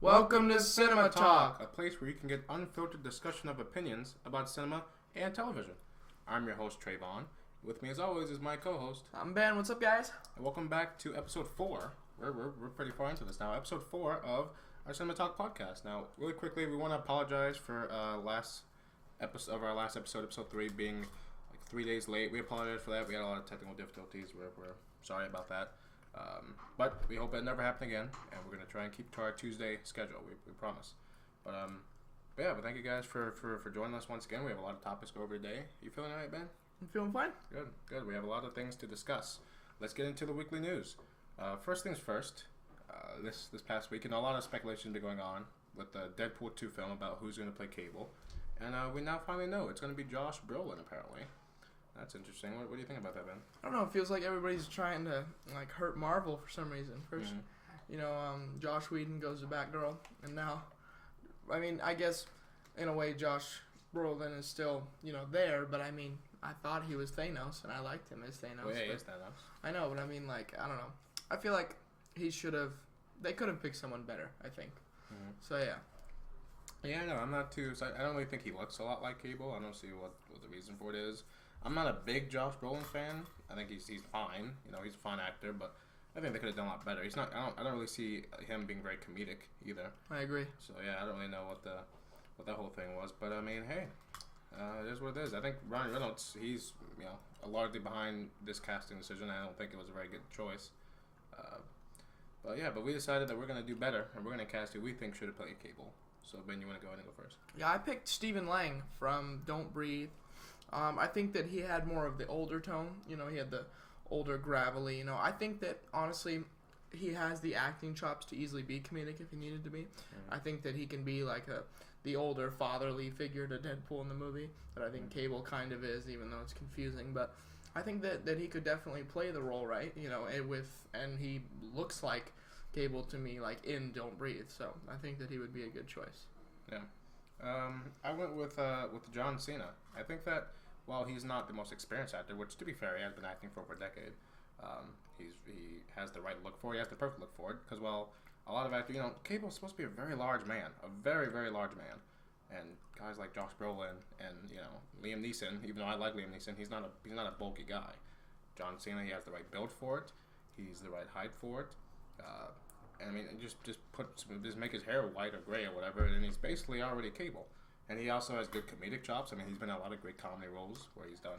Welcome to Cinema Talk. a place where you can get unfiltered discussion of opinions about cinema and television. I'm your host, Trayvon. With me, as always, is my co-host. I'm Ben. What's up, guys? And welcome back to episode 4. We're pretty far into this now. Episode 4 of our Cinema Talk podcast. Now, really quickly, we want to apologize for last episode, episode 3, being like 3 days late. We apologize for that. We had a lot of technical difficulties. We're sorry about that. But we hope it never happen again, and we're going to try and keep to our Tuesday schedule, we promise. But thank you guys for joining us once again. We have a lot of topics to go over today. You feeling all right, Ben? I'm feeling fine. Good. We have a lot of things to discuss. Let's get into the weekly news. First things first, this past week, and a lot of speculation has been going on with the Deadpool 2 film about who's going to play Cable. And we now finally know it's going to be Josh Brolin, apparently. That's interesting. What do you think about that, Ben? I don't know. It feels like everybody's trying to hurt Marvel for some reason. First, Josh Whedon goes to Batgirl, and now, I guess in a way Josh Brolin is still there, but I thought he was Thanos, and I liked him as Thanos. Well, yeah, he is Thanos. I know, but I don't know. I feel like they could have picked someone better, I think. Mm-hmm. So yeah. Yeah, no, I'm not too. I don't really think he looks a lot like Cable. I don't see what the reason for it is. I'm not a big Josh Brolin fan. I think he's fine. He's a fun actor, but I think they could have done a lot better. He's not. I don't really see him being very comedic either. I agree. So yeah, I don't really know what that whole thing was. But hey, it is what it is. I think Ryan Reynolds, he's largely behind this casting decision. I don't think it was a very good choice. But we decided that we're gonna do better, and we're gonna cast who we think should have played Cable. So Ben, you want to go ahead and go first? Yeah, I picked Stephen Lang from Don't Breathe. I think that he had more of the older tone. He had the older, gravelly. I think that, honestly, he has the acting chops to easily be comedic if he needed to be. Mm-hmm. I think that he can be like the older, fatherly figure to Deadpool in the movie that I think Cable kind of is, even though it's confusing. But I think that he could definitely play the role right, and he looks like Cable to me, like in Don't Breathe. So I think that he would be a good choice. Yeah. I went with John Cena. I think that while he's not the most experienced actor, which to be fair, he has been acting for over a decade, he has the right look for it. He has the perfect look for it. Because while a lot of actors, Cable's supposed to be a very large man, a very, very large man, and guys like Josh Brolin and Liam Neeson, even though I like Liam Neeson, he's not a bulky guy. John Cena, he has the right build for it. He's the right height for it. Just make his hair white or gray or whatever, and he's basically already Cable. And he also has good comedic chops. He's been in a lot of great comedy roles where he's done,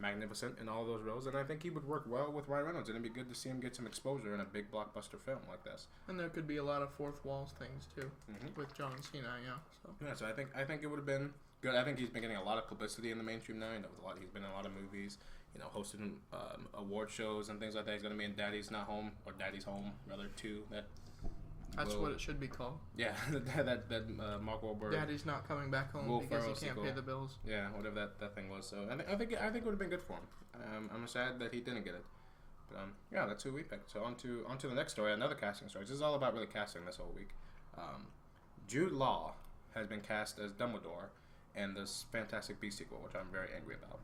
magnificent in all those roles. And I think he would work well with Ryan Reynolds, and it'd be good to see him get some exposure in a big blockbuster film like this. And there could be a lot of fourth walls things too with John Cena, So I think it would have been good. I think he's been getting a lot of publicity in the mainstream now. He's been in a lot of movies. Hosting award shows and things like that. He's going to be in Daddy's Not Home, or Daddy's Home, rather, 2. That's what it should be called. Yeah, that Mark Wahlberg. Daddy's not coming back home because he can't pay the bills. Yeah, whatever that thing was. So I think it would have been good for him. I'm sad that he didn't get it. But that's who we picked. So on to the next story, another casting story. This is all about really casting this whole week. Jude Law has been cast as Dumbledore in this Fantastic Beasts sequel, which I'm very angry about.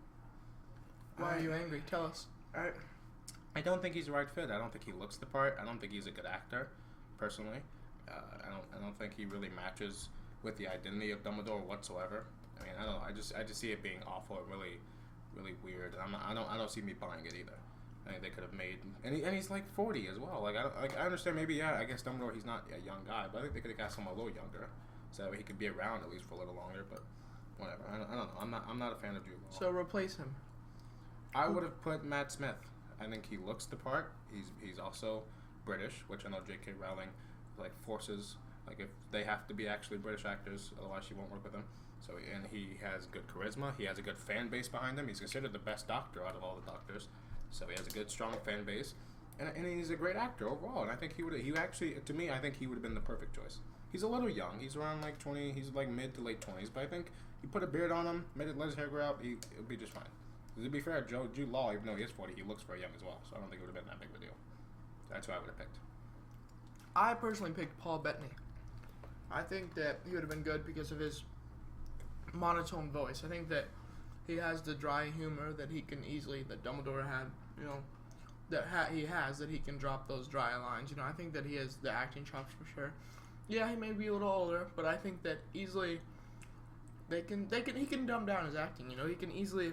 Why are you angry? Tell us. I don't think he's the right fit. I don't think he looks the part. I don't think he's a good actor, personally. I don't think he really matches with the identity of Dumbledore whatsoever. I don't know. I just see it being awful and really, really weird. I don't see me buying it either. I think they could have made, and he's like 40 as well. I understand maybe I guess Dumbledore, he's not a young guy, but I think they could have got someone a little younger, so that way he could be around at least for a little longer. But whatever. I don't know. I'm not a fan of Jude Law. So replace him. I would have put Matt Smith. I think he looks the part. He's also British, which I know J.K. Rowling forces. If they have to be actually British actors, otherwise she won't work with them. So and he has good charisma. He has a good fan base behind him. He's considered the best doctor out of all the doctors. So he has a good, strong fan base, and he's a great actor overall. And I think I think he would have been the perfect choice. He's a little young. He's around 20. He's mid to late 20s. But I think you put a beard on him, let his hair grow out, it would be just fine. To be fair, Jude Law, even though he is 40, he looks very young as well. So I don't think it would have been that big of a deal. That's who I would have picked. I personally picked Paul Bettany. I think that he would have been good because of his monotone voice. I think that he has the dry humor that Dumbledore had, that he can drop those dry lines. I think that he has the acting chops for sure. Yeah, he may be a little older, but I think that easily he can dumb down his acting. You know, he can easily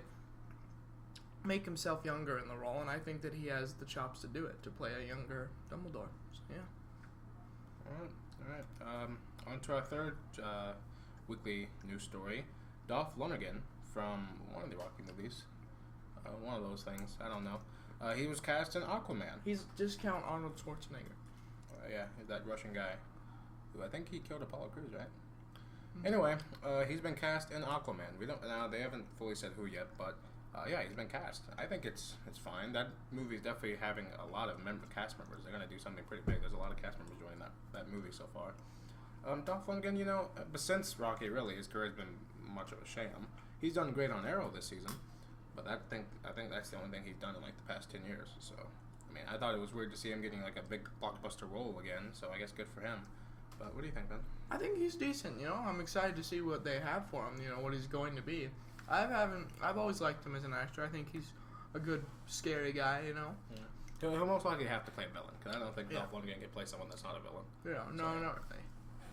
make himself younger in the role, and I think that he has the chops to do it, to play a younger Dumbledore. So, yeah. All right. On to our third weekly news story. Dolph Lundgren from one of the Rocky movies. One of those things. I don't know. He was cast in Aquaman. He's discount Arnold Schwarzenegger. Yeah, he's that Russian guy who I think he killed Apollo Crews, right? Mm-hmm. Anyway, he's been cast in Aquaman. They haven't fully said who yet, but yeah, he's been cast. I think it's fine. That movie's definitely having a lot of cast members. They're gonna do something pretty big. There's a lot of cast members joining that movie so far. Dolph Lundgren, you know, but since Rocky, really, his career's been much of a sham. He's done great on Arrow this season, but I think that's the only thing he's done in like the past 10 years. So, I mean, I thought it was weird to see him getting like a big blockbuster role again. So I guess good for him. But what do you think, Ben? I think he's decent. You know, I'm excited to see what they have for him. You know, what he's going to be. I've always liked him as an actor. I think he's a good scary guy. You know. Yeah. He'll most likely have to play a villain because I don't think Dolph Lundgren can play someone that's not a villain. Yeah. No, not really.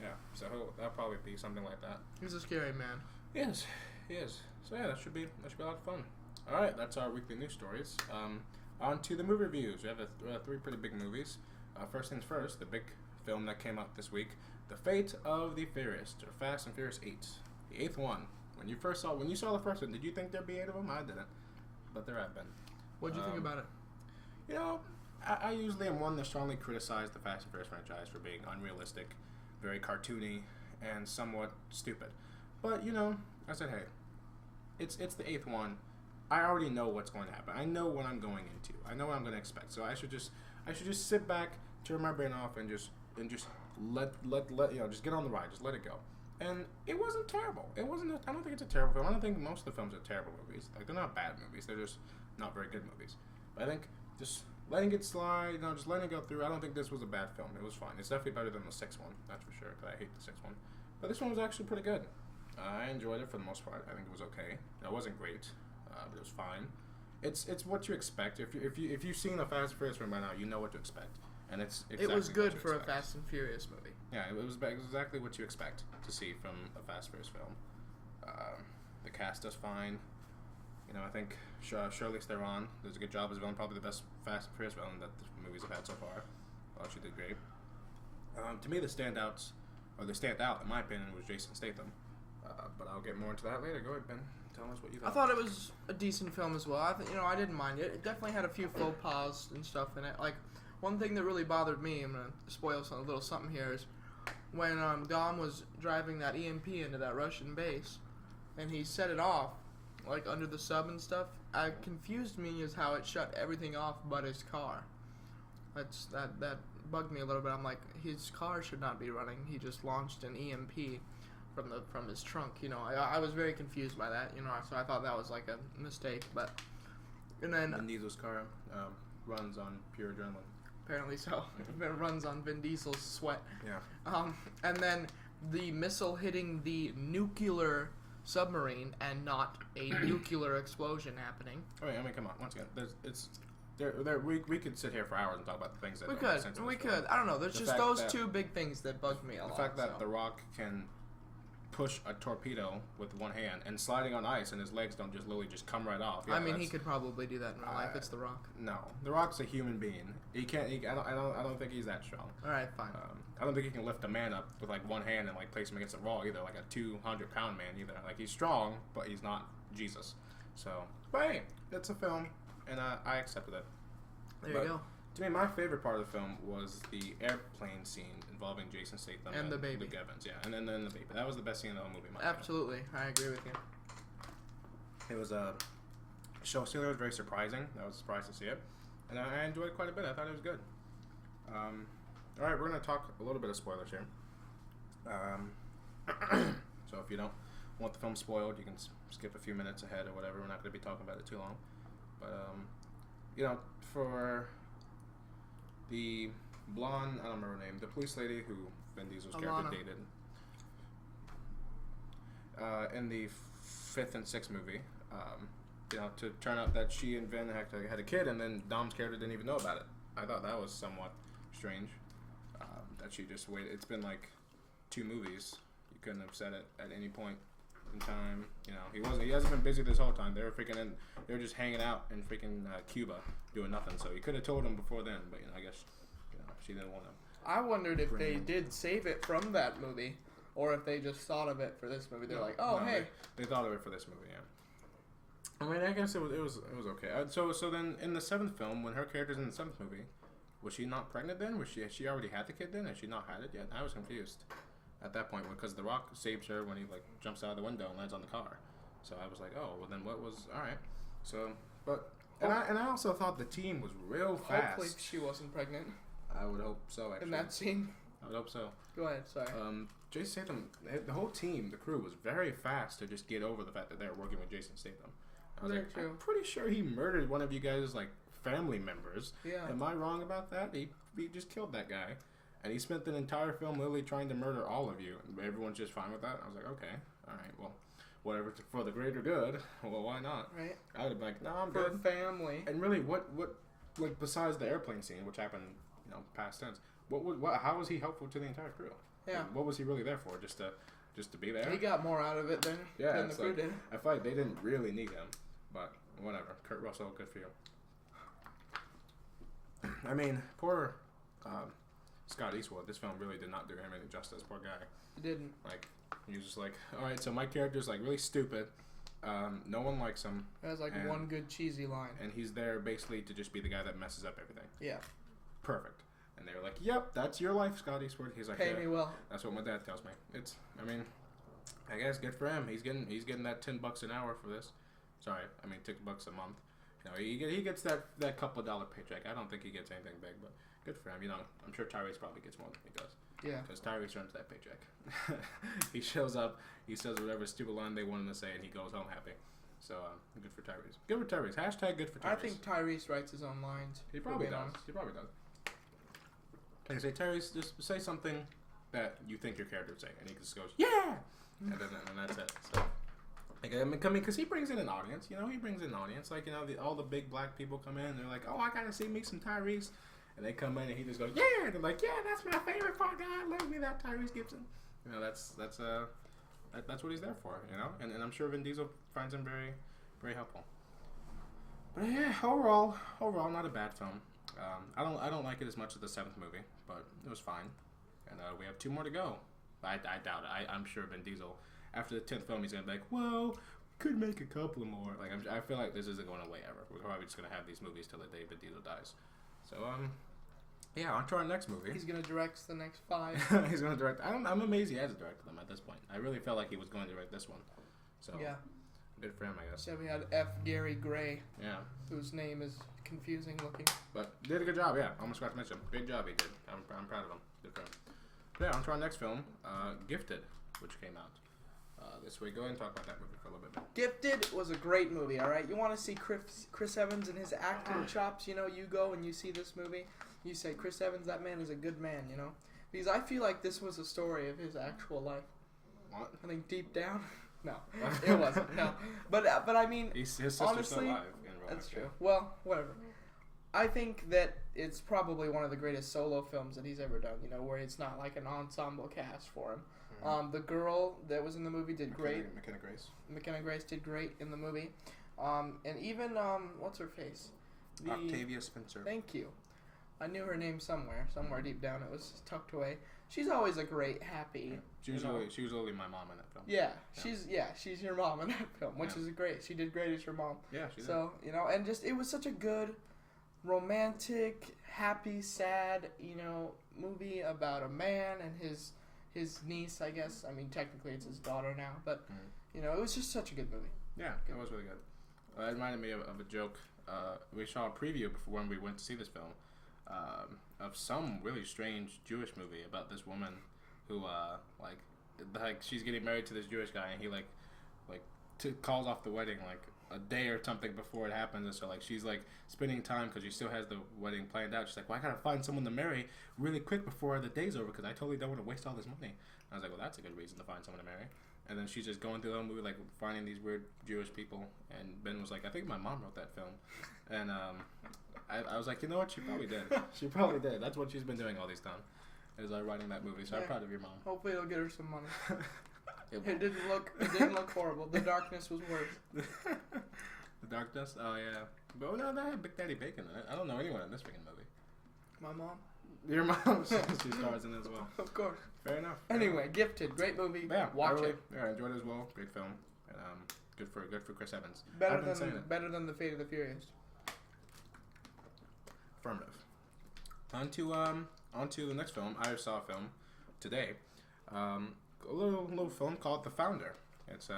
Yeah, so that'll probably be something like that. He's a scary man. He is. So yeah, that should be a lot of fun. All right, that's our weekly news stories. On to the movie reviews. We have three pretty big movies. First things first, the big film that came out this week, The Fate of the Furious, or Fast and Furious 8, the eighth one. When you saw the first one, did you think there'd be 8 of them? I didn't, but there have been. What'd you think about it? You know, I usually am one that strongly criticizes the Fast and Furious franchise for being unrealistic, very cartoony, and somewhat stupid. But, you know, I said, hey, it's the 8th one. I already know what's going to happen. I know what I'm going into. I know what I'm going to expect. So I should just sit back, turn my brain off, and just let just get on the ride. Just let it go. And it wasn't terrible. I don't think it's a terrible film. I don't think most of the films are terrible movies. Like, they're not bad movies. They're just not very good movies. But I think just letting it slide, just letting it go through. I don't think this was a bad film. It was fine. It's definitely better than the 6th one, that's for sure, because I hate the 6th one. But this one was actually pretty good. I enjoyed it for the most part. I think it was okay. It wasn't great, but it was fine. It's what you expect. If you've seen a Fast and Furious film by now, you know what to expect, and it's exactly it was good for expect. a Fast and Furious movie. Yeah, it was exactly what you expect to see from a Fast and Furious film. The cast does fine. You know, I think Charlize Theron does a good job as a villain. Probably the best Fast and Furious villain that the movies have had so far. She did great. To me, the standout, in my opinion, was Jason Statham. But I'll get more into that later. Go ahead, Ben. Tell us what you thought. I thought it was a decent film as well. I didn't mind it. It definitely had a few faux pas and stuff in it. Like, one thing that really bothered me, I'm gonna spoil a little something here, is when Dom was driving that EMP into that Russian base, and he set it off, like under the sub and stuff. It confused me as how it shut everything off but his car. That bugged me a little bit. I'm like, his car should not be running. He just launched an EMP from his trunk. You know, I was very confused by that. You know, so I thought that was like a mistake. And then Vin Diesel's car runs on pure adrenaline. Apparently so. It runs on Vin Diesel's sweat. Yeah. And then the missile hitting the nuclear submarine and not a nuclear explosion happening. I mean, come on. Once again, we could sit here for hours and talk about the things that we don't could. make sense. We could. I don't know. There's just those two big things that bugged me a lot. The fact that The Rock can push a torpedo with one hand and sliding on ice and his legs don't just literally just come right off. Yeah, I mean, he could probably do that in real life. It's The Rock. No, The Rock's a human being. He can't. I don't think he's that strong. All right, fine. I don't think he can lift a man up with like one hand and like place him against the wall either, like a 200-pound man either. Like, he's strong, but he's not Jesus. So, but hey, it's a film, and I accepted it. There you go. To me, my favorite part of the film was the airplane scene involving Jason Statham and the baby. Luke Evans. Yeah, and then the baby. That was the best scene in the whole movie. Absolutely, I agree with you. It was a show. It was very surprising. I was surprised to see it, and I enjoyed it quite a bit. I thought it was good. All right, we're gonna talk a little bit of spoilers here. So if you don't want the film spoiled, you can skip a few minutes ahead or whatever. We're not gonna be talking about it too long, but you know, for the blonde, I don't remember her name, the police lady who Vin Diesel's character dated in the 5th and 6th movie, you know, to turn out that she and Vin had a kid, and then Dom's character didn't even know about it. I thought that was somewhat strange, that she just waited. It's been like 2 movies. You couldn't have said it at any point in time. You know, he hasn't been busy this whole time. They were just hanging out in freaking Cuba doing nothing. So you could have told him before then, but I guess she didn't want to. I wondered if they did save it from that movie, or if they just thought of it for this movie. They're like, hey, they thought of it for this movie. Yeah. I mean, I guess it was okay. So then in the 7th film, when her character's in the 7th movie, was she not pregnant then? Had she already had the kid then? Had she not had it yet? I was confused at that point because The Rock saves her when he jumps out of the window and lands on the car. So I was like, oh, well then what was all right? So, but and I also thought the team was real fast. Hopefully she wasn't pregnant. I would hope so. Actually, in that scene. I would hope so. Go ahead. Sorry. Jason Statham, the whole team, the crew was very fast to just get over the fact that they're working with Jason Statham. I was like, I'm pretty sure he murdered one of you guys' family members. Yeah. Am I wrong about that? He just killed that guy. And he spent the entire film literally trying to murder all of you. And everyone's just fine with that. I was like, okay. All right. Well, whatever. For the greater good. Well, why not? Right. I would have been like, no, I'm good. good. For family. And really, what besides the airplane scene, which happened, past tense, how was he helpful to the entire crew? Yeah. What was he really there for? Just to be there? He got more out of it than the crew did. I feel like they didn't really need him. But whatever. Kurt Russell, good for you. I mean, poor Scott Eastwood. This film really did not do him any justice. Poor guy. It didn't. He was just all right, so my character's really stupid. No one likes him. It has one good cheesy line. And he's there basically to just be the guy that messes up everything. Yeah. Perfect. And they were like, yep, that's your life, Scott Eastwood. He's like, pay me well. That's what my dad tells me. I guess good for him. He's getting that $10 an hour for this. Sorry, $10 a month. He gets that couple $1 paycheck. I don't think he gets anything big, but good for him. I'm sure Tyrese probably gets more than he does. Yeah. Because Tyrese earns that paycheck. He shows up, he says whatever stupid line they want him to say, and he goes home happy. So good for Tyrese. Good for Tyrese. Hashtag good for Tyrese. I think Tyrese writes his own lines. He probably does. He probably does. Like I say, Tyrese, just say something that you think your character would say, and he just goes, yeah, and that's it. So. Because he brings in an audience, he brings in an audience. All the big black people come in, and they're like, oh, I gotta see me some Tyrese. And they come in, and he just goes, yeah. And they're like, yeah, that's my favorite part, guy. I love me that Tyrese Gibson. That's what he's there for, And I'm sure Vin Diesel finds him very, very helpful. But yeah, overall, not a bad film. I don't like it as much as the 7th movie, but it was fine. And we have 2 more to go. I doubt it. I'm sure Vin Diesel, after the 10th film, he's gonna be like, well, could make a couple more. I feel like this isn't going away ever. We're probably just gonna have these movies till the day Vin Diesel dies. So yeah, on to our next movie. He's gonna direct the next 5. He's gonna direct. I'm amazed he hasn't directed them at this point. I really felt like he was going to direct this one. So yeah, good for him, I guess. So we had F. Gary Gray. Yeah. Whose name is confusing looking. But did a good job. Yeah, almost forgot to mention. Great job he did. I'm proud of him. Good for him. But yeah, on to our next film, Gifted, which came out this week. Go ahead and talk about that movie for a little bit. Gifted was a great movie. All right, you want to see Chris Evans and his acting chops? You go and you see this movie. You say, Chris Evans, that man is a good man, Because I feel like this was a story of his actual life. What? I think deep down. No, it wasn't. No. But I mean, his sister's honestly, still alive in real that's life. true. Well, whatever. I think that it's probably one of the greatest solo films that he's ever done, where it's not like an ensemble cast for him. Mm-hmm. The girl that was in the movie did great. McKenna Grace did great in the movie. And even, what's her face? Octavia Spencer. Thank you. I knew her name somewhere deep down. It was tucked away. She's always a great, happy. She was only my mom in that film. Yeah, she's your mom in that film, which is great. She did great as your mom. Yeah, she did. So and just it was such a good, romantic, happy, sad, movie about a man and his niece. I guess. I mean, technically it's his daughter now, but it was just such a good movie. Yeah, it was really good. It reminded me of a joke. We saw a preview before when we went to see this film. Of some really strange Jewish movie about this woman who she's getting married to this Jewish guy, and he calls off the wedding a day or something before it happens, and so she's spending time because she still has the wedding planned out. She's like, well, I gotta find someone to marry really quick before the day's over because I totally don't want to waste all this money. And I was like, well, that's a good reason to find someone to marry. And then she's just going through the whole movie, finding these weird Jewish people. And Ben was like, I think my mom wrote that film. And I was like, you know what? She probably did. She probably did. That's what she's been doing all these time. is writing that movie. So I'm proud of your mom. Hopefully it'll get her some money. It didn't look horrible. The Darkness was worse. The Darkness? Oh yeah. But no, that had Big Daddy Bacon in it. I don't know anyone in this freaking movie. My mom. Your mom, she stars in it as well. Of course. Fair enough. Anyway, Gifted, great movie. Yeah, watch it. Yeah, I enjoyed it as well. Great film. And good for Chris Evans. Better than The Fate of the Furious. Affirmative. On to the next film. I saw a film today. A little film called The Founder. It's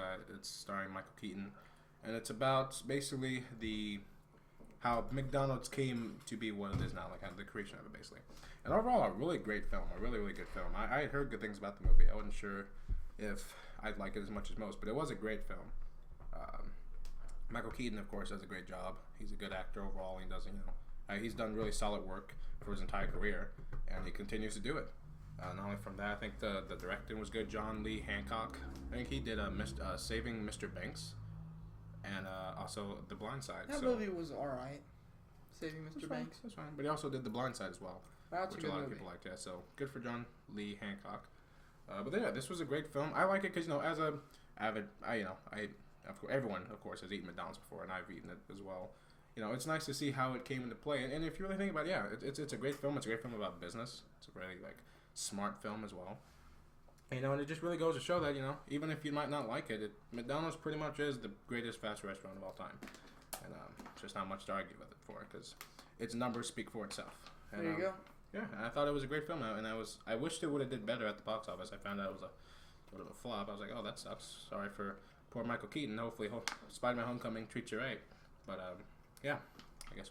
starring Michael Keaton, and it's about basically how McDonald's came to be what it is now, like kind of the creation of it, basically. And overall, a really great film, a really, really good film. I had heard good things about the movie. I wasn't sure if I'd like it as much as most, but it was a great film. Michael Keaton, of course, does a great job. He's a good actor overall. He does, he's done really solid work for his entire career, and he continues to do it. Not only from that, I think the directing was good. John Lee Hancock, I think he did Saving Mr. Banks, and also The Blind Side. That movie was alright. Saving Mr. Banks. That's fine. But he also did The Blind Side as well, which a lot of people liked. Yeah, so good for John Lee Hancock. But yeah, this was a great film. I like it because as a avid, everyone of course has eaten McDonald's before, and I've eaten it as well. It's nice to see how it came into play. And if you really think about it, it's a great film. It's a great film about business. It's a really smart film as well. And it just really goes to show that even if you might not like it, McDonald's pretty much is the greatest fast food restaurant of all time. And just not much to argue with it for, because its numbers speak for itself. And, there you go. Yeah, and I thought it was a great film, and I wished it would have did better at the box office. I found out it was a sort of a flop. I was like, oh, that sucks. Sorry for poor Michael Keaton. Hopefully, Spider-Man: Homecoming treats you right. But yeah, I guess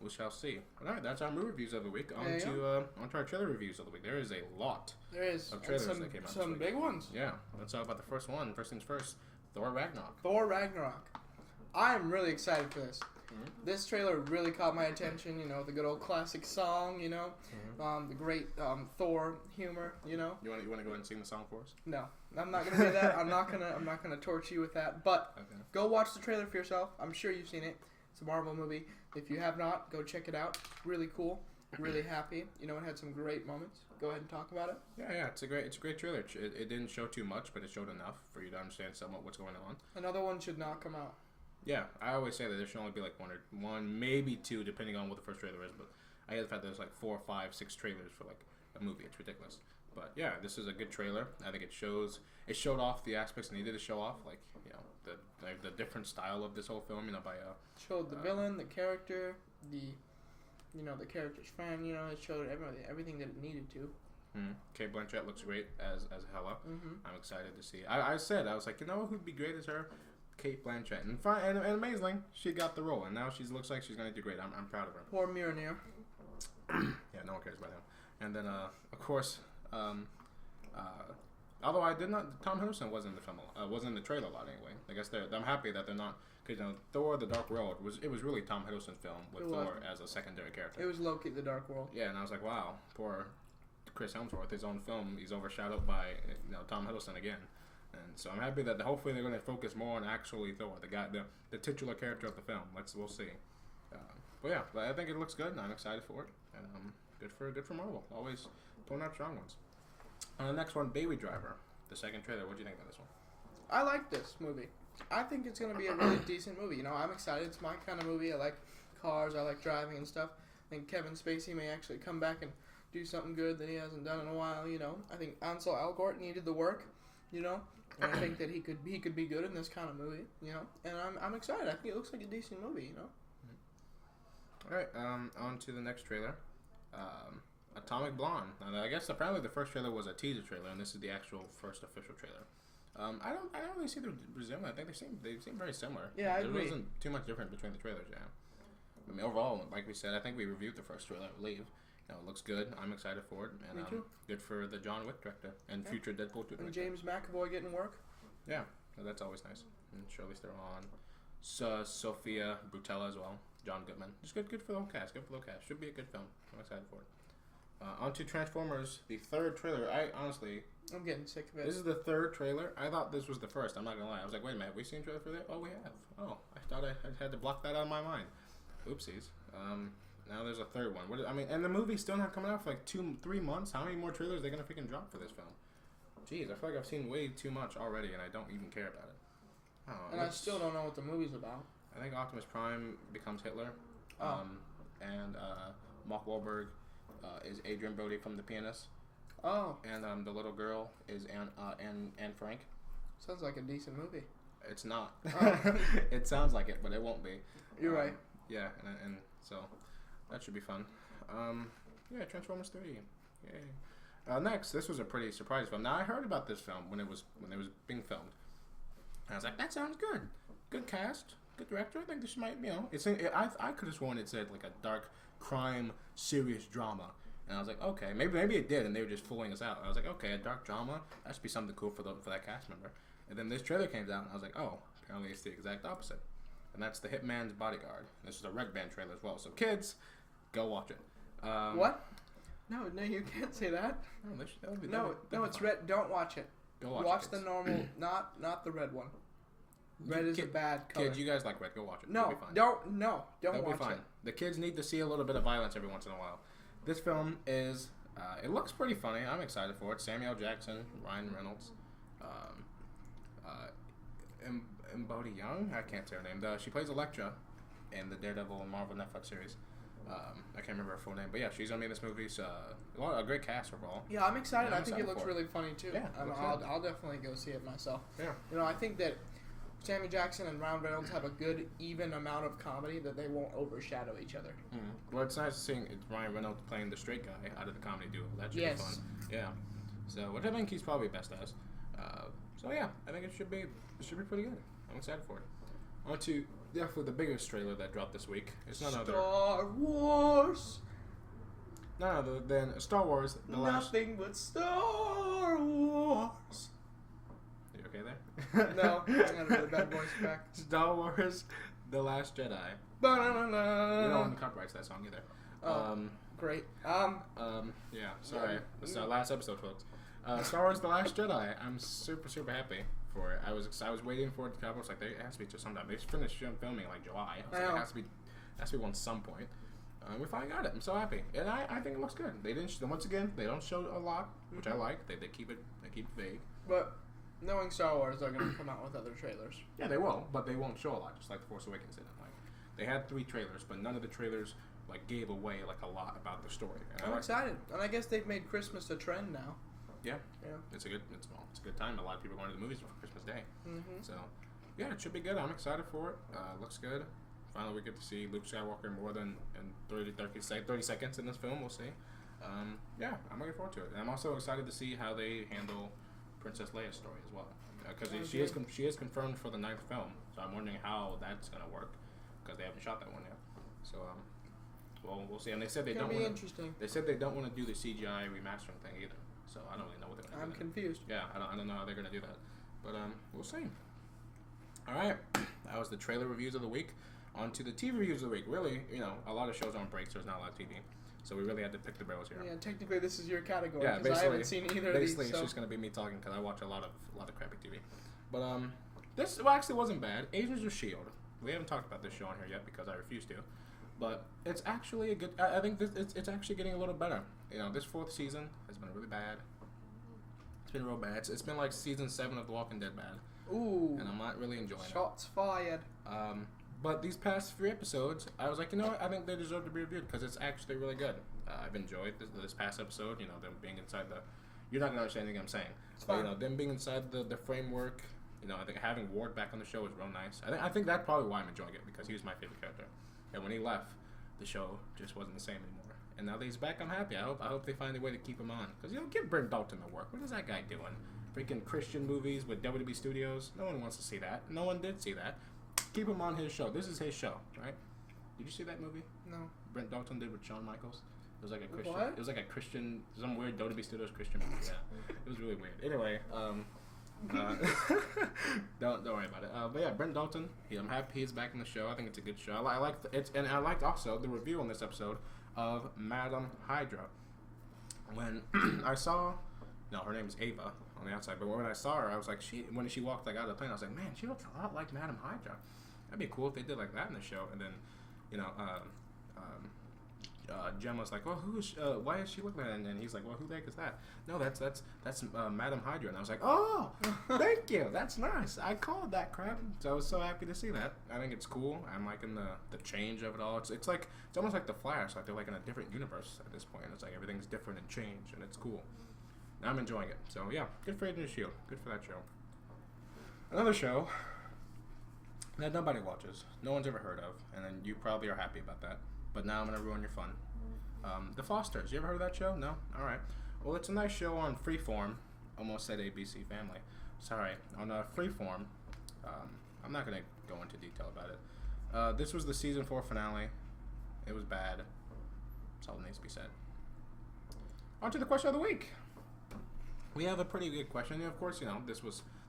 we shall see. All right, that's our movie reviews of the week. On to our trailer reviews of the week. There is a lot. There is of trailers that came out. Some big ones. Yeah, let's talk about the first one. First things first. Thor Ragnarok. Thor Ragnarok. I'm really excited for this. Mm-hmm. This trailer really caught my attention. The good old classic song. Mm-hmm. The great Thor humor. You want to go ahead and sing the song for us? No, I'm not gonna do that. I'm not gonna torture you with that. But go watch the trailer for yourself. I'm sure you've seen it. It's a Marvel movie. If you have not, go check it out. Really cool. Really happy. It had some great moments. Go ahead and talk about it. Yeah. It's a great trailer. It didn't show too much, but it showed enough for you to understand somewhat what's going on. Another one should not come out. Yeah, I always say that there should only be one, maybe two, depending on what the first trailer is. But I get the fact that there's 4, 5, 6 trailers for a movie. It's ridiculous. But yeah, this is a good trailer. I think it showed off the aspects it needed to show off, the different style of this whole film. Showed the villain, the character, the character's friend. It showed everything that it needed to. Kate Blanchett looks great as Hela. Mm-hmm. I'm excited to see. I was like, who'd be great as her? Kate Blanchett, and amazingly, she got the role, and now she looks like she's going to do great. I'm proud of her. Poor Mjolnir. Yeah, no one cares about him. And then, of course, although I did not, Tom Hiddleston wasn't in the film, wasn't in the trailer a lot anyway. I guess I'm happy that they're not, because Thor: The Dark World was really Tom Hiddleston's film with Thor as a secondary character. It was Loki: The Dark World. Yeah, and I was like, wow, poor Chris Hemsworth, his own film, he's overshadowed by Tom Hiddleston again. And so I'm happy that hopefully they're going to focus more on actually Thor, the titular character of the film. We'll see. But yeah, I think it looks good, and I'm excited for it. And good for Marvel. Always pulling out strong ones. The next one, Baby Driver, the second trailer. What do you think of this one? I like this movie. I think it's going to be a really decent movie. I'm excited. It's my kind of movie. I like cars. I like driving and stuff. I think Kevin Spacey may actually come back and do something good that he hasn't done in a while. I think Ansel Elgort needed the work. And I think that he could be good in this kind of movie, And I'm excited. I think it looks like a decent movie, All right, on to the next trailer, Atomic Blonde. Now, I guess apparently the first trailer was a teaser trailer, and this is the actual first official trailer. I don't really see the resemblance. I think they seem very similar. Yeah, I agree. There wasn't too much different between the trailers. Yeah, I mean overall, like we said, I think we reviewed the first trailer. I believe. It looks good. I'm excited for it. And, Me too. Good for the John Wick director and future Deadpool 2 director. And James McAvoy getting work. Yeah, that's always nice. And Charlize Theron, Sophia Boutella as well. John Goodman. Just good for the whole cast. Good for the whole cast. Should be a good film. I'm excited for it. On to Transformers, the third trailer. I'm getting sick of it. This is the third trailer. I thought this was the first. I'm not going to lie. I was like, wait a minute. Have we seen a trailer for that? Oh, we have. Oh, I thought I had to block that out of my mind. Oopsies. Now there's a third one. And the movie's still not coming out for like 2-3 months. How many more trailers are they gonna freaking drop for this film? Jeez, I feel like I've seen way too much already, and I don't even care about it. And I still don't know what the movie's about. I think Optimus Prime becomes Hitler. And Mark Wahlberg is Adrian Brody from The Pianist. Oh. And the little girl is Anne Frank. Sounds like a decent movie. It's not. Oh. It sounds like it, but it won't be. You're right. Yeah, and so that should be fun. Yeah, Transformers 3. Yay. Next, this was a pretty surprise film. Now I heard about this film when it was being filmed. And I was like, that sounds good. Good cast, good director. I think this might, I could have sworn it said like a dark crime, serious drama. And I was like, okay, maybe it did, and they were just fooling us out. I was like, okay, a dark drama, that should be something cool for that cast member. And then this trailer came out, and I was like, oh, apparently it's the exact opposite. And that's The Hitman's Bodyguard. This is a Rec Band trailer as well. So kids, go watch it. What? No, you can't say that. No, it's red. Don't watch it. Go watch Watch it, the normal, not the red one. Red is a bad color. Kids, you guys like red. Go watch it. No, don't That'll watch be fine. it. The kids need to see a little bit of violence every once in a while. This film is, it looks pretty funny. I'm excited for it. Samuel Jackson, Ryan Reynolds, Mbodi Young. I can't say her name. She plays Elektra in the Daredevil Marvel Netflix series. I can't remember her full name, but yeah, she's gonna be in this movie. So a great cast overall. Yeah, I'm excited. Yeah, I think it looks really funny too. Yeah, I'll definitely go see it myself. Yeah. I think that Samuel Jackson and Ryan Reynolds have a good, even amount of comedy that they won't overshadow each other. Well, it's nice seeing Ryan Reynolds playing the straight guy out of the comedy duo. That should be fun. Yeah. So, which I think he's probably best as. So yeah, I think it should be pretty good. I'm excited for it. On to definitely the biggest trailer that dropped this week. It's none other. Star Wars. None other than Star Wars: The Last. Nothing but Star Wars. Are you okay there? No, I got a really bad voice crack. Star Wars: The Last Jedi. Ba-na-na-na. You don't want to copyright that song either. Great. Yeah. Sorry. It's our last episode, folks. Star Wars: The Last Jedi. I'm super happy for it. I was waiting for it to come. I was like, it has to be to sometime. They finished filming like July. I was like, it has to be on some point. We finally got it. I'm so happy, and I think it looks good. They didn't. Once again, they don't show a lot, which I like. They keep it vague. But knowing Star Wars, they're gonna come out with other trailers. Yeah, they will, but they won't show a lot. Just like The Force Awakens did. Like they had 3 trailers, but none of the trailers like gave away like a lot about the story. And I'm excited, and I guess they've made Christmas a trend now. Yeah. It's a good time. A lot of people going to the movies for Christmas Day. So, yeah, it should be good. I'm excited for it. Looks good. Finally, we get to see Luke Skywalker more than in 30 seconds in this film. We'll see. Yeah, I'm looking forward to it. And I'm also excited to see how they handle Princess Leia's story as well. Because she is confirmed for the 9th film. So I'm wondering how that's going to work. Because they haven't shot that one yet. So, well, we'll see. And they said they don't want interesting. They said they don't want to do the CGI remastering thing either. So I don't really know what they're going to do. I'm confused. Yeah, I don't know how they're going to do that. But we'll see. All right. That was the trailer reviews of the week. On to the TV reviews of the week. Really, a lot of shows on break, so there's not a lot of TV. So we really had to pick the barrels here. Yeah, technically this is your category. Yeah, because I haven't seen either of these. Basically, it's just going to be me talking because I watch a lot of crappy TV. But this actually wasn't bad. Agents of S.H.I.E.L.D. We haven't talked about this show on here yet because I refuse to. But it's actually a good. I think it's actually getting a little better. This 4th season has been really bad. It's been real bad. It's been like season 7 of The Walking Dead bad. Ooh. And I'm not really enjoying it. Shots fired. But these past 3 episodes, I was like, what? I think they deserve to be reviewed because it's actually really good. I've enjoyed this past episode. Them being inside the. You're not gonna understand anything I'm saying. It's fine. But, them being inside the framework. I think having Ward back on the show is real nice. I think that's probably why I'm enjoying it because he was my favorite character. And when he left, the show just wasn't the same anymore. And now that he's back, I'm happy. I hope they find a way to keep him on. Because, give Brent Dalton to work. What is that guy doing? Freaking Christian movies with WWE Studios? No one wants to see that. No one did see that. Keep him on his show. This is his show, right? Did you see that movie? No. Brent Dalton did with Shawn Michaels? It was like a Christian. What? It was like a Christian, some weird WWE Studios Christian movie. Yeah. It was really weird. Anyway, don't worry about it. But yeah, Brent Dalton. I'm happy he's back in the show. I think it's a good show. I liked it, and I liked also the review on this episode of Madam Hydra. When I saw, her name is Ava on the outside, but when I saw her, I was like, when she walked out of the plane, I was like, man, she looks a lot like Madam Hydra. That'd be cool if they did like that in the show. And then, Gemma's like, well, why is she looking at it? And he's like, well, who the heck is that? No, that's Madam Hydra. And I was like, oh, thank you. That's nice. I called that crap. So I was so happy to see that. I think it's cool. I'm liking the change of it all. It's almost like the Flash. Like they're like in a different universe at this point. It's like everything's different and changed, and it's cool. And I'm enjoying it. So yeah, good for Agent of S.H.I.E.L.D. Good for that show. Another show that nobody watches, no one's ever heard of, and then you probably are happy about that. But now I'm going to ruin your fun. The Fosters. You ever heard of that show? No? Alright. Well, it's a nice show on Freeform. Almost said ABC Family. Sorry. On Freeform. I'm not going to go into detail about it. This was the season 4 finale. It was bad. That's all that needs to be said. On to the question of the week. We have a pretty good question. Of course,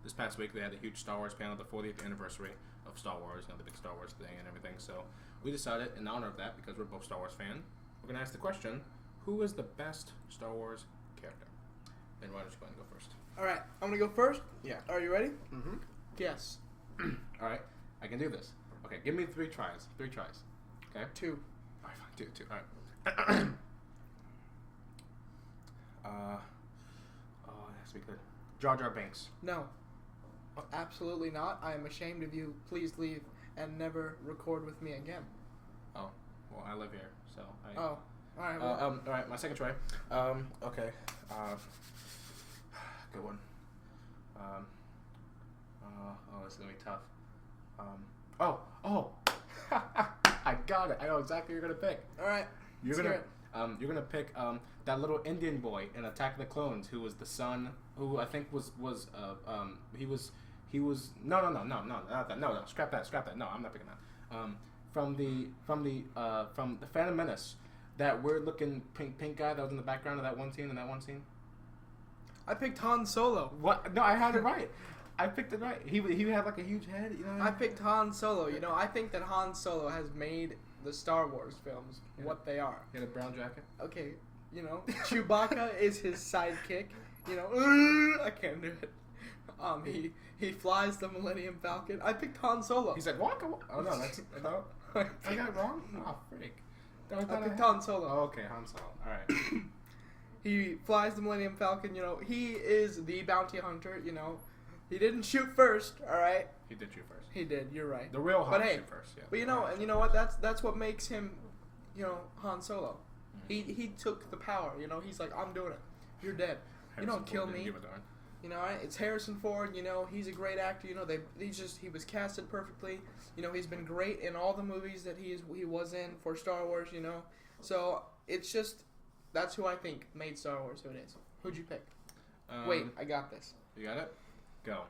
this past week they had a huge Star Wars panel, the 40th anniversary of Star Wars, the big Star Wars thing and everything. So we decided, in honor of that, because we're both Star Wars fans, we're going to ask the question, who is the best Star Wars character? And why don't you go ahead and go first? All right, I'm going to go first. Yeah. Are you ready? Mm-hmm. Yes. All right, I can do this. Okay, give me 3 tries. 3 tries. Okay? 2. All right, fine. 2. All right. It has to be good. Jar Jar Binks. No. Absolutely not. I am ashamed of you. Please leave and never record with me again. Oh, well, I live here, so I... Oh, all right. Well. All right, my second try. Okay. Good one. This is gonna be tough. I got it. I know exactly what you're gonna pick. All right. You're gonna pick that little Indian boy in Attack of the Clones who was the son, who I think was he was no, scrap that. No, I'm not picking that. From the Phantom Menace, that weird looking pink guy that was in the background of that one scene. I picked Han Solo. What? No, I had it right. I picked it right. He had like a huge head. I picked Han Solo. I think that Han Solo has made the Star Wars films what they are. He had a brown jacket. Okay, Chewbacca is his sidekick. I can't do it. He flies the Millennium Falcon. I picked Han Solo. He said, "Walk." Oh no, that's no. I got it wrong. Oh freak! I picked Han Solo. Oh, okay, Han Solo. All right. He flies the Millennium Falcon. He is the bounty hunter. He didn't shoot first. All right. He did shoot first. He did. You're right. The real Han shoot first. Yeah. But and you know what? That's what makes him, Han Solo. Mm-hmm. He took the power. He's like, I'm doing it. You're dead. You don't kill me. It's Harrison Ford. He's a great actor. He was casted perfectly. He's been great in all the movies that he was in for Star Wars. So it's just that's who I think made Star Wars who it is. Who'd you pick? Wait, I got this. You got it? Go.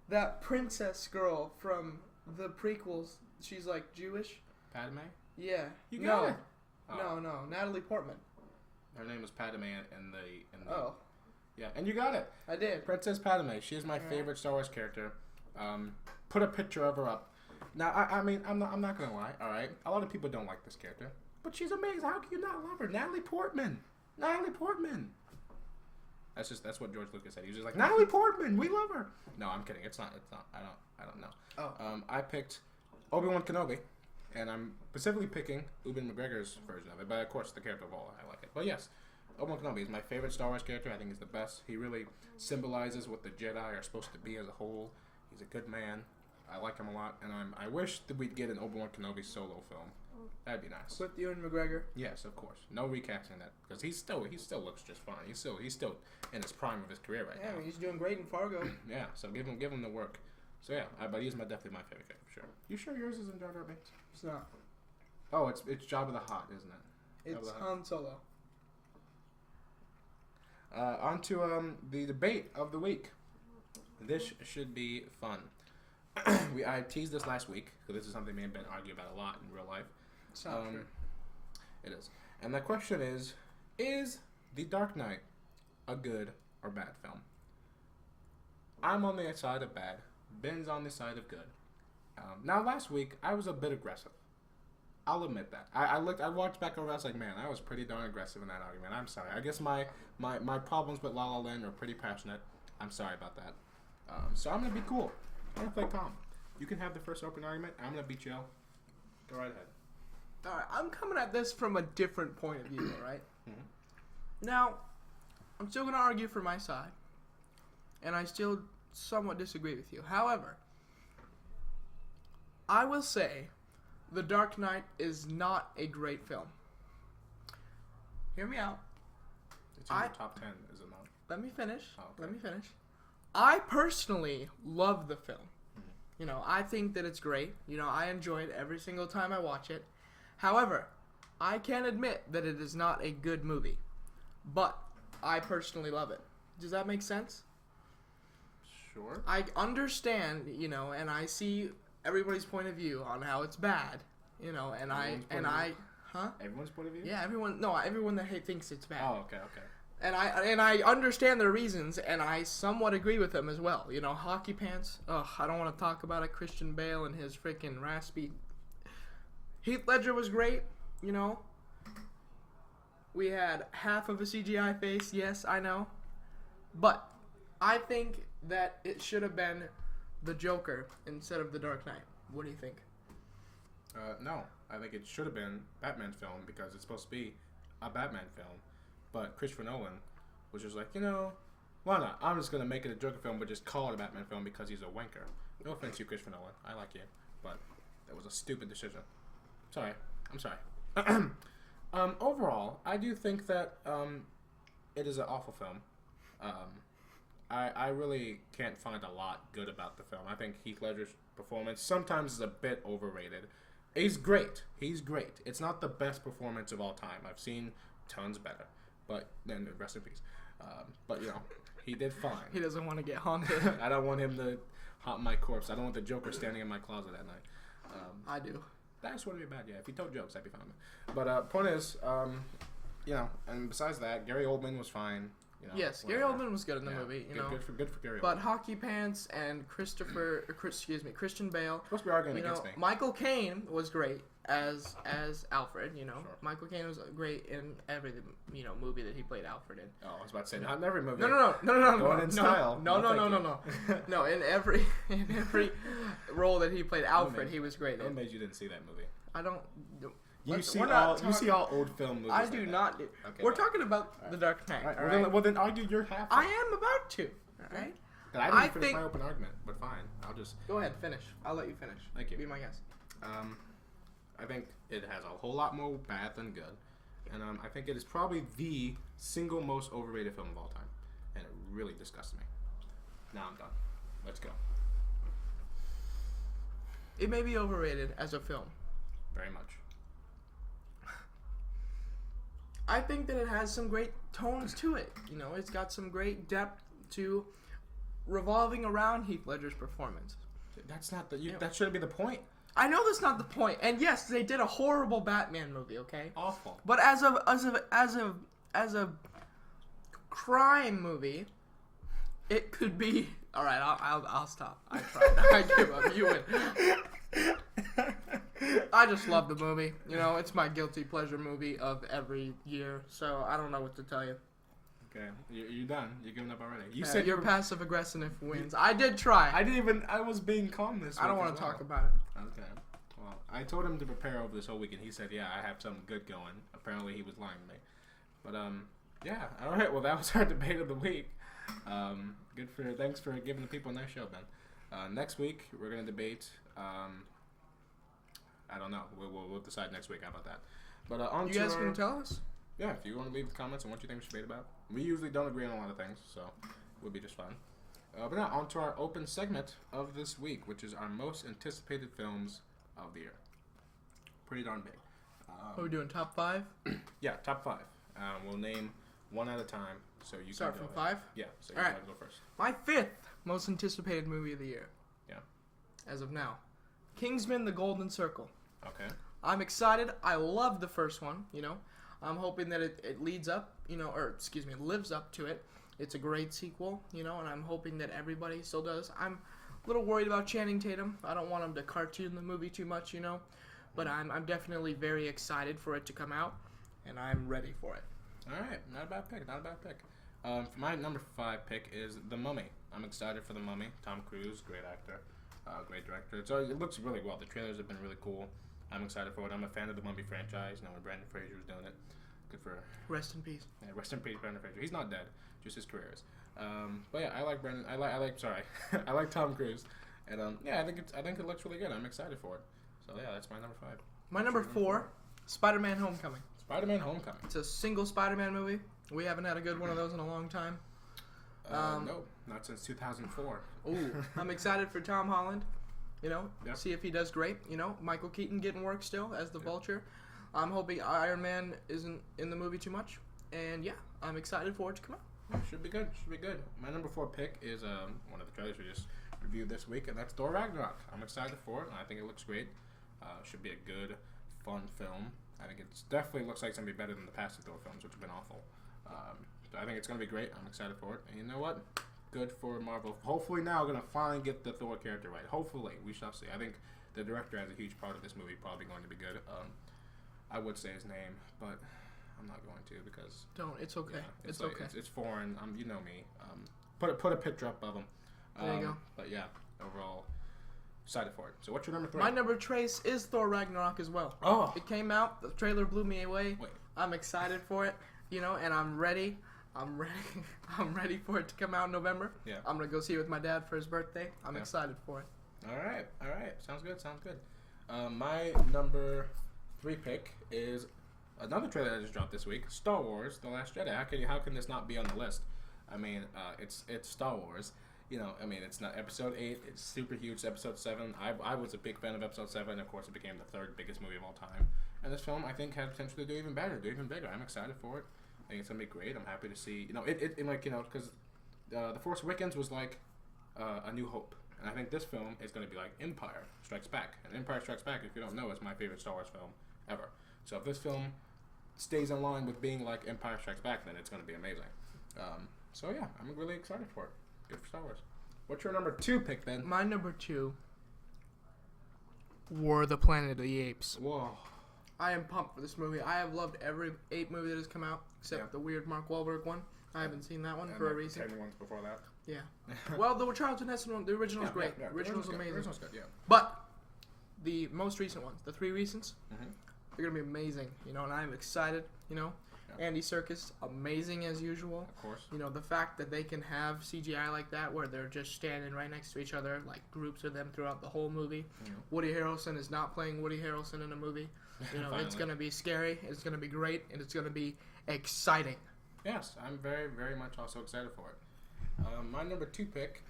That princess girl from the prequels. She's like Jewish. Padme? Yeah. You got it. Oh. No. Natalie Portman. Her name was Padme in the. Oh. Yeah, and you got it. I did. Princess Padme. She is my favorite Star Wars character. Put a picture of her up. Now, I mean, I'm not gonna lie. All right, a lot of people don't like this character, but she's amazing. How can you not love her? Natalie Portman. That's what George Lucas said. He was just like, Natalie Portman, we love her. No, I'm kidding. It's not. I don't know. Oh. I picked Obi-Wan Kenobi, and I'm specifically picking Ewan McGregor's version of it. But of course, the character of all, I like it. But yes, Obi-Wan Kenobi is my favorite Star Wars character. I think he's the best. He really symbolizes what the Jedi are supposed to be as a whole. He's a good man. I like him a lot, and I wish that we'd get an Obi-Wan Kenobi solo film. That'd be nice. With Ewan McGregor? Yes, of course. No recasting that, because he still looks just fine. He's still in his prime of his career right now. Yeah, he's doing great in Fargo. Yeah, so give him the work. So yeah, but he's definitely my favorite character for sure. You sure yours isn't Jar Jar Binks? It's not. Oh, it's Jabba the Hutt, isn't it? It's Han Solo. On to the debate of the week. This should be fun. I teased this last week because this is something me and Ben argue about a lot in real life. It's not true. It is. And the question is The Dark Knight a good or bad film? I'm on the side of bad. Ben's on the side of good. Now, last week, I was a bit aggressive. I'll admit that. I watched back over, I was like, man, I was pretty darn aggressive in that argument. I'm sorry. I guess my problems with La La Land are pretty passionate. I'm sorry about that. So I'm going to be cool. I'm going to play calm. You can have the first open argument. I'm going to beat you out. Go right ahead. All right, I'm coming at this from a different point of view, all right? Mm-hmm. Now, I'm still going to argue for my side, and I still somewhat disagree with you. However, I will say The Dark Knight is not a great film. Hear me out. It's in your top 10, is it not? Let me finish. Oh, okay. Let me finish. I personally love the film. Mm-hmm. You know, I think that it's great. You know, I enjoy it every single time I watch it. However, I can admit that it is not a good movie. But I personally love it. Does that make sense? Sure. I understand, you know, and I see everybody's point of view on how it's bad, you know, and huh? Everyone's point of view? Yeah, everyone that thinks it's bad. Oh, okay. And I understand their reasons, and I somewhat agree with them as well. You know, hockey pants. Ugh, I don't want to talk about it. Christian Bale and his freaking raspy. Heath Ledger was great. You know. We had half of a CGI face. Yes, I know. But I think that it should have been the Joker instead of the Dark Knight. What do you think? No, I think it should have been Batman film because it's supposed to be a Batman film. But Christopher Nolan was just like, you know, why not? I'm just going to make it a Joker film, but just call it a Batman film because he's a wanker. No offense to you, Christopher Nolan. I like you. But that was a stupid decision. Sorry. I'm sorry. Overall, I do think that it is an awful film. I really can't find a lot good about the film. I think Heath Ledger's performance sometimes is a bit overrated. He's great. He's great. It's not the best performance of all time. I've seen tons better. But then rest in peace. But you know, he did fine. He doesn't want to get haunted. I don't want him to haunt my corpse. I don't want the Joker standing in my closet at night. I do. That just wouldn't be bad. Yeah, if he told jokes, that'd be fine. But point is, you know, and besides that, Gary Oldman was fine. You know, yes, whatever. Gary Oldman was good in the movie. You know, good for Gary. But Oldman. Hockey Pants and Christian Bale. Supposed to be arguing You know, against me. Michael Caine was great as Alfred. You know, Sure. Michael Caine was great in every movie that he played Alfred in. Oh, I was about to say not in every movie. No. Going in style. No. Thank No. No, in every role that he played Alfred, he was great What in. made you didn't see that movie? I don't. You see all old film movies. I like do that. not. Okay, We're well. talking about The Dark Knight. All all right. right? Well, then argue your half. I am about to. All right. I didn't finish my open argument, but fine. I'll just Go ahead, finish. I'll let you finish. Thank you. Be my guest. I think it has a whole lot more bad than good, and I think it is probably the single most overrated film of all time, and it really disgusts me. Now I'm done. Let's go. It may be overrated as a film. Very much. I think that it has some great tones to it. You know, it's got some great depth to revolving around Heath Ledger's performance. That's not the. That shouldn't be the point. I know that's not the point. And yes, they did a horrible Batman movie. Okay. Awful. But as a crime movie, it could be. All right, I'll stop. I tried. I give up. You win. I just love the movie. You know, it's my guilty pleasure movie of every year. So I don't know what to tell you. Okay, you're done. You're giving up already. You said your passive aggressive wins. I did try. I was being calm this week. I don't want as to well. talk about it. Okay. Well, I told him to prepare over this whole week, and he said, "Yeah, I have something good going." Apparently, he was lying to me. But yeah. All right. Well, that was our debate of the week. Thanks for giving the people a nice show, Ben. Next week we're gonna debate. I don't know. We'll decide next week. How about that? But on you guys can tell us. Yeah, if you want to leave the comments on what you think we should debate about. We usually don't agree on a lot of things, so we'll be just fine. But now, on to our open segment of this week, which is our most anticipated films of the year. Pretty darn big. Are we doing top 5? Yeah, top 5. We'll name one at a time, so you Start can go from 5? Yeah, so you All can right. go first. My 5th most anticipated movie of the year. Yeah. As of now. Kingsman: The Golden Circle. Okay. I'm excited. I love the first one, you know. I'm hoping that it leads up, you know, lives up to it. It's a great sequel, you know, and I'm hoping that everybody still does. I'm a little worried about Channing Tatum. I don't want him to cartoon the movie too much, you know, but I'm definitely very excited for it to come out, and I'm ready for it. All right, not a bad pick. For my number 5 pick is The Mummy. I'm excited for The Mummy. Tom Cruise, great actor, great director. So it looks really well. The trailers have been really cool. I'm excited for it. I'm a fan of the Mummy franchise. When Brandon Fraser was doing it. Good for... Rest in peace. Yeah, rest in peace, Brandon Fraser. He's not dead. Just his career is. But yeah, I like Brandon. I like. Sorry, I like Tom Cruise, and yeah, I think it looks really good. I'm excited for it. So yeah, that's my number 5. My number 4, Spider-Man: Homecoming. Spider-Man: Homecoming. It's a single Spider-Man movie. We haven't had a good one of those in a long time. No, not since 2004. Ooh, I'm excited for Tom Holland. Yep. See if he does great. Michael Keaton getting work still as the Vulture. I'm hoping Iron Man isn't in the movie too much. And yeah, I'm excited for it to come out. Yeah, should be good. My number 4 pick is one of the trailers we just reviewed this week, and that's Thor Ragnarok. I'm excited for it, and I think it looks great. Should be a good, fun film. I think it definitely looks like it's going to be better than the past Thor films, which have been awful. So I think it's going to be great. I'm excited for it. And you know what? Good for Marvel. Hopefully now we're going to finally get the Thor character right. Hopefully. We shall see. I think the director has a huge part of this movie, probably going to be good. I would say his name, but I'm not going to because... Don't. It's okay. Yeah, it's okay. It's foreign. You know me. Put a picture up of him. There you go. But yeah, overall, excited for it. So what's your number 3? My number trace is Thor Ragnarok as well. Oh. It came out. The trailer blew me away. Wait. I'm excited for it. And I'm ready. I'm ready for it to come out in November. Yeah. I'm gonna go see it with my dad for his birthday. I'm excited for it. All right. Sounds good. My number 3 pick is another trailer that just dropped this week, Star Wars: The Last Jedi. How can this not be on the list? I mean, it's Star Wars. It's not Episode 8. It's super huge. Episode 7. I was a big fan of Episode 7. Of course, it became the 3rd biggest movie of all time. And this film, I think, has potential to do even better, do even bigger. I'm excited for it. I think it's gonna be great. I'm happy to see. Because The Force Awakens was like A New Hope, and I think this film is gonna be like Empire Strikes Back. And Empire Strikes Back, if you don't know, is my favorite Star Wars film ever. So if this film stays in line with being like Empire Strikes Back, then it's gonna be amazing. So yeah, I'm really excited for it. Good for Star Wars. What's your number 2 pick, Ben? My number 2, War of the Planet of the Apes. Whoa. I am pumped for this movie. I have loved every ape movie that has come out, except the weird Mark Wahlberg one. I haven't seen that one for a reason. And the 10 ones before that. Yeah. Well, the Charlton Heston one, the original's great. Yeah, The original's amazing. The original's good, yeah. But the most recent ones, the 3 recents, Mm-hmm. they're going to be amazing, and I'm excited, Yeah. Andy Serkis, amazing as usual. Of course. The fact that they can have CGI like that where they're just standing right next to each other, like groups of them throughout the whole movie. Yeah. Woody Harrelson is not playing Woody Harrelson in a movie. It's going to be scary, it's going to be great, and it's going to be exciting. Yes, I'm very, very much also excited for it. My number 2 pick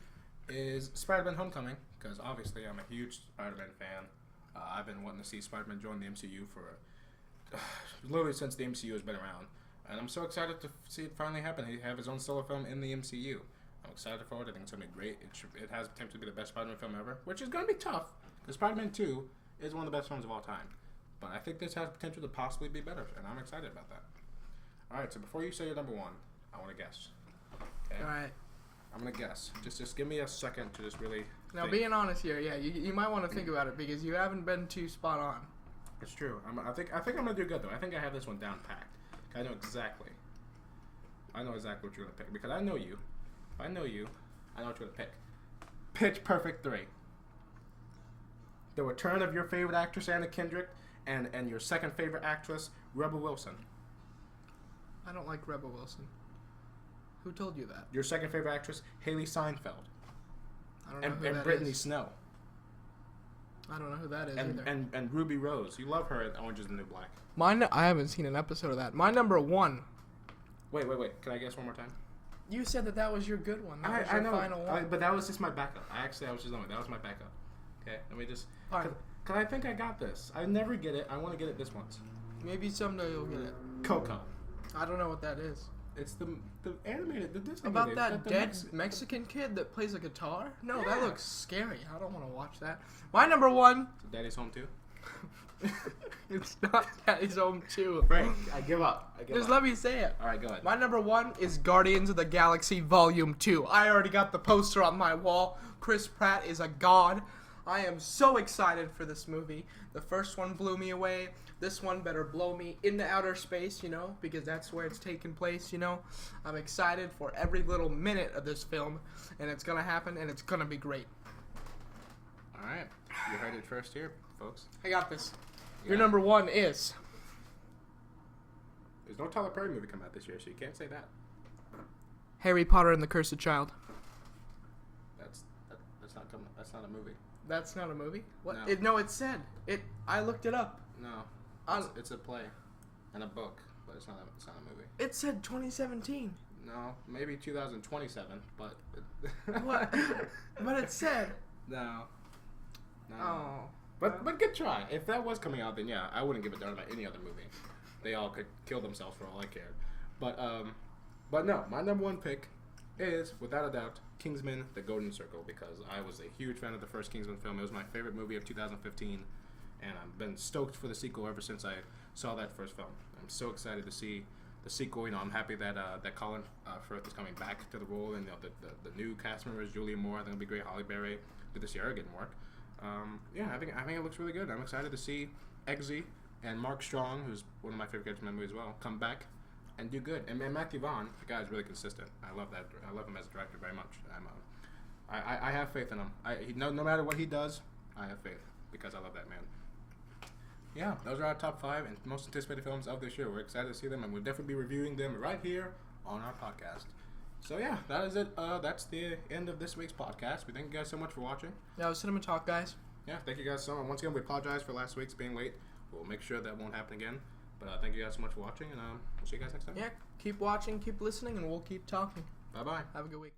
is Spider-Man: Homecoming, because obviously I'm a huge Spider-Man fan. I've been wanting to see Spider-Man join the MCU for literally since the MCU has been around, and I'm so excited to see it finally happen. He have his own solo film in the MCU. I'm excited for it. I think it's gonna be great. It has potential to be the best Spider-Man film ever, which is gonna be tough because Spider-Man 2 is one of the best films of all time. But I think this has potential to possibly be better, and I'm excited about that. All right, so before you say your number 1, I want to guess. Okay? All right. I'm gonna guess. Just give me a second to just really. Now, think. being honest here, yeah, you might want to think about it because you haven't been too spot on. It's true. I think I'm gonna do good though. I think I have this one down packed. I know exactly what you're gonna pick because I know you. If I know you, I know what you're gonna pick. Pitch Perfect 3. The return of your favorite actress Anna Kendrick and your second favorite actress Rebel Wilson. I don't like Rebel Wilson. Who told you that? Your second favorite actress Haley Steinfeld. I don't know who and that Brittany is. Snow. I don't know who that is either. And Ruby Rose. You love her in Orange is the New Black. I haven't seen an episode of that. My number 1. Wait. Can I guess one more time? You said that was your good one. That was your I know. final one. But that was just my backup. I was just on it. That was my backup. Okay, let me just. Fine. Cause I think I got this. I never get it. I want to get it this once. Maybe someday you'll get it. Coco. I don't know what that is. It's the animated, the Disney About movie. that dead Mexican kid that plays a guitar? No, that looks scary. I don't want to watch that. My number 1. So Daddy's Home too. It's not Daddy's Home 2. Frank, I give up. Just let me say it. All right, go ahead. My number 1 is Guardians of the Galaxy Volume 2. I already got the poster on my wall. Chris Pratt is a god. I am so excited for this movie. The first one blew me away. This one better blow me into outer space, because that's where it's taking place, I'm excited for every little minute of this film, and it's going to happen, and it's going to be great. All right. You heard it first here, folks. I got this. Your number one is... There's no Tyler Perry movie come out this year, so you can't say that. Harry Potter and the Cursed Child. That's not a movie. That's not a movie? What? No. It said. I looked it up. No. It's a play and a book, but it's not a movie. It said 2017. No, maybe 2027, but... What? But it said... No. Oh. But good try. If that was coming out, then yeah, I wouldn't give a darn about any other movie. They all could kill themselves for all I cared. But no, my number one pick is, without a doubt, Kingsman: The Golden Circle, because I was a huge fan of the first Kingsman film. It was my favorite movie of 2015, and I've been stoked for the sequel ever since I saw that first film. I'm so excited to see the sequel. You know, I'm happy that Colin Firth is coming back to the role, and the new cast members, Julia Moore, I think it'll be great. Holly Berry, Lita Sierra getting work. Yeah, I think it looks really good. I'm excited to see Eggsy and Mark Strong, who's one of my favorite characters in the movie as well, come back and do good. And Matthew Vaughn, the guy is really consistent. I love that. I love him as a director very much. I have faith in him. No matter what he does, I have faith because I love that man. Yeah, those are our top 5 and most anticipated films of this year. We're excited to see them, and we'll definitely be reviewing them right here on our podcast. So yeah, that is it. That's the end of this week's podcast. We thank you guys so much for watching. That was Cinema Talk, guys. Yeah, thank you guys so much. Once again, we apologize for last week's being late. We'll make sure that won't happen again. But thank you guys so much for watching, and we'll see you guys next time. Yeah, keep watching, keep listening, and we'll keep talking. Bye-bye. Have a good week.